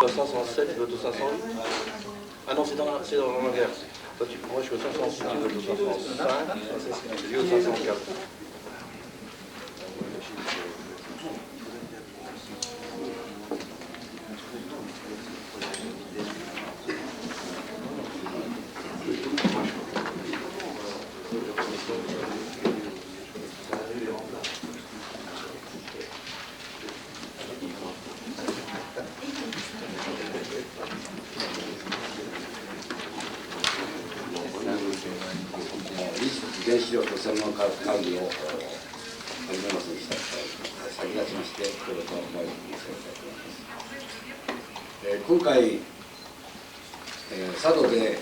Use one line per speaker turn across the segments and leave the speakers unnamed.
507, tu veux 508. Ah non, c'est dans l'inverse. Moi je suis au 506, tu veux 505, et lui au 504.
原子力専門家会議を始めますにした先立ちまして、これと参りにしたいと思います。今回、佐渡で、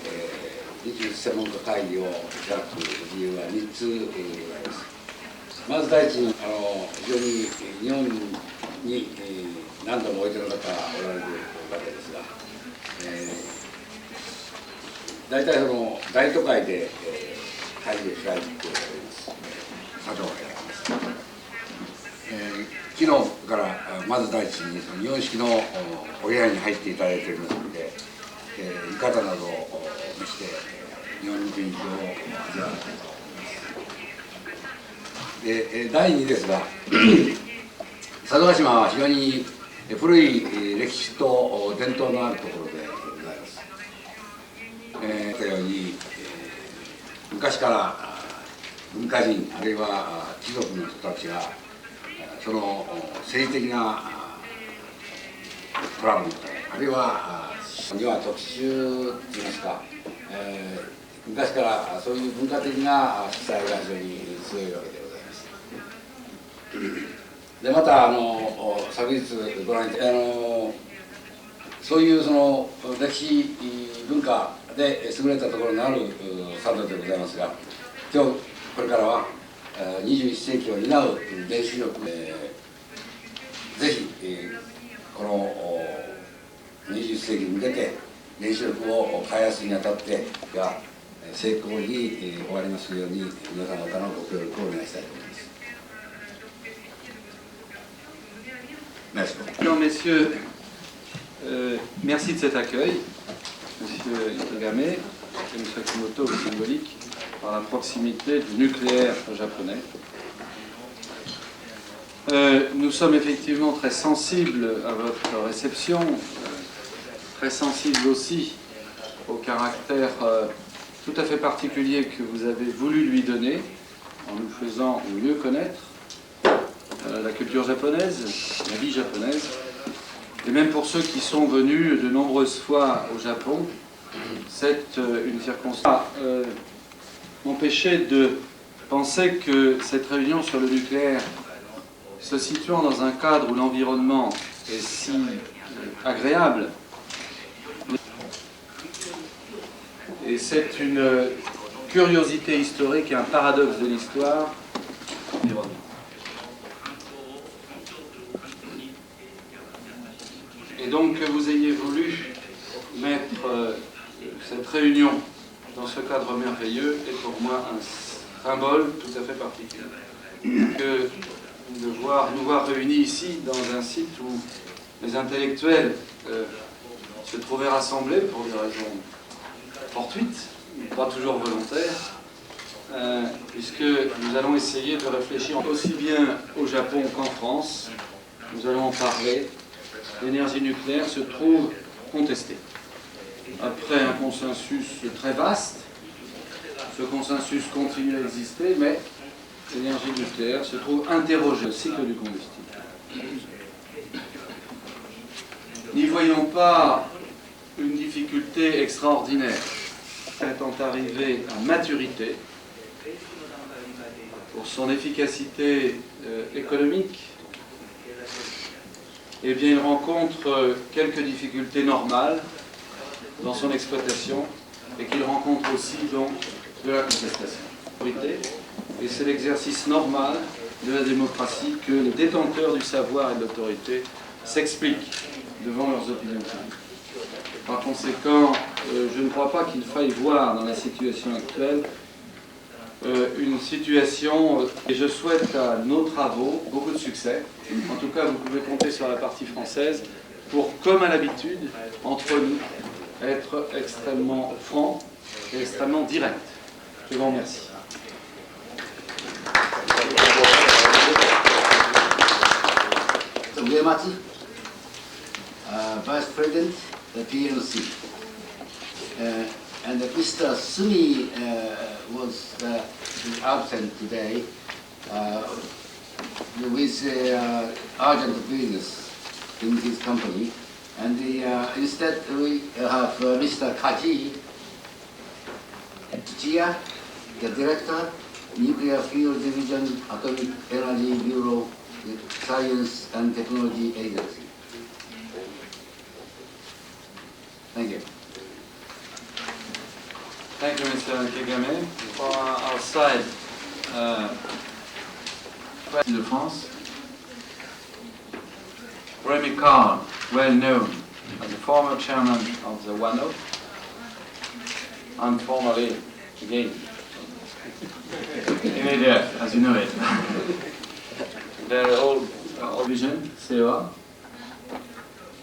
日術専門家会議を開く理由は3つあります。まず第一に非常に日本に何度もおいでの方おられるわけですが、大体その大都会で、会議を開いております。佐渡を選びます。昨日からまず第一にその日本式のお部屋に入っていただいておりますので、浴衣などを見せて日本の雰囲気を味わいたいと思います。で第二ですが佐渡島は非常に古い歴史と伝統のあるところでございます。このように昔から文化人あるいは貴族の人たちがその政治的なトラブルあるいはには特殊といいますか、昔からそういう文化的な色彩が非常に強いわけでございます。でまた昨日ご覧いただいたそういうその歴史文化で優れたところのある佐渡でございますが、今日これからは21世紀を担う原子力ぜひこの21世紀に向けて原子力を開発にあたってが成功に終わりますように皆様方のご協力をお願いしたいと思います。
Mesdames, Messieurs, merci de cet accueil, Monsieur Itagame et Monsieur Akimoto, symbolique, par la proximité du nucléaire japonais. Nous sommes effectivement très sensibles à votre réception, très sensibles aussi au caractère tout à fait particulier que vous avez voulu lui donner en nous faisant mieux connaître la culture japonaise, la vie japonaise, et même pour ceux qui sont venus de nombreuses fois au Japon, c'est une circonstance m'empêchait de penser que cette réunion sur le nucléaire, se situant dans un cadre où l'environnement est si agréable, et c'est une curiosité historique et un paradoxe de l'histoire, et donc que vous ayez voulu mettre cette réunion dans ce cadre merveilleux est pour moi un symbole tout à fait particulier. Que nous voir réunis ici dans un site où les intellectuels se trouvaient rassemblés pour des raisons fortuites, pas toujours volontaires, puisque nous allons essayer de réfléchir aussi bien au Japon qu'en France. Nous allons en parler. L'énergie nucléaire se trouve contestée. Après un consensus très vaste, ce consensus continue à exister, mais l'énergie nucléaire se trouve interrogée au cycle du combustible. N'y voyons pas une difficulté extraordinaire. Étant arrivé à maturité, pour son efficacité économique, eh bien, il rencontre quelques difficultés normales dans son exploitation et qu'il rencontre aussi donc de la contestation. Et c'est l'exercice normal de la démocratie que les détenteurs du savoir et de l'autorité s'expliquent devant leurs opinions publiques. Par conséquent, je ne crois pas qu'il faille voir dans la situation actuelle une situation, et je souhaite à nos travaux beaucoup de succès. En tout cas, vous pouvez compter sur la partie française pour, comme à l'habitude, entre nous, être extrêmement franc et extrêmement direct. Je vous remercie.
Uematsu, Vice President, the PLC. And Mr. Sumi was absent today with urgent business in his company. And instead we have Mr. Kaji Tsuchiya, the Director, Nuclear Fuel Division, Atomic Energy Bureau, Science and Technology Agency. Thank you.
Thank you, Mr. Kagame. For our side, President de France, Remy Carr, well known as the former chairman of the WANO, and formerly, again, immediate, as you know it. Their old vision, CEA.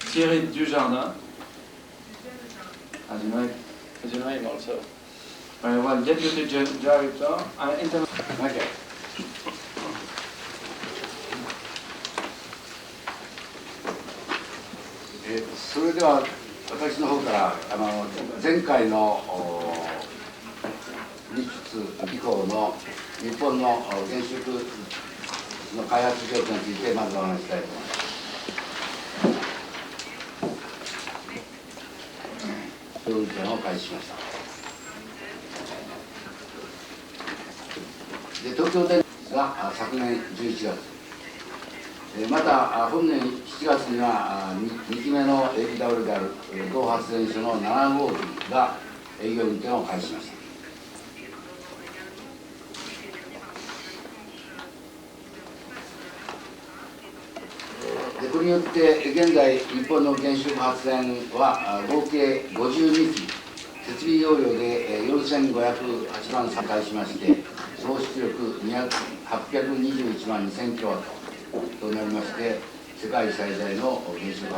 Thierry Dujardin, as you know him also. Very well, Deputy Director and International. Okay.
それでは私の方から前回の日出以降の日本の原子力の開発状況についてまずお話ししたいと思います。運転を開始しました。で東京電力が昨年11月、また本年7月には2期目の APW である同発電所の7号機が営業運転を開始しました。でこれによって現在日本の原子力発電は合計52基、設備容量で4508万参加しまして、総出力821万2000キロワットとなりまして、世界最大の原子力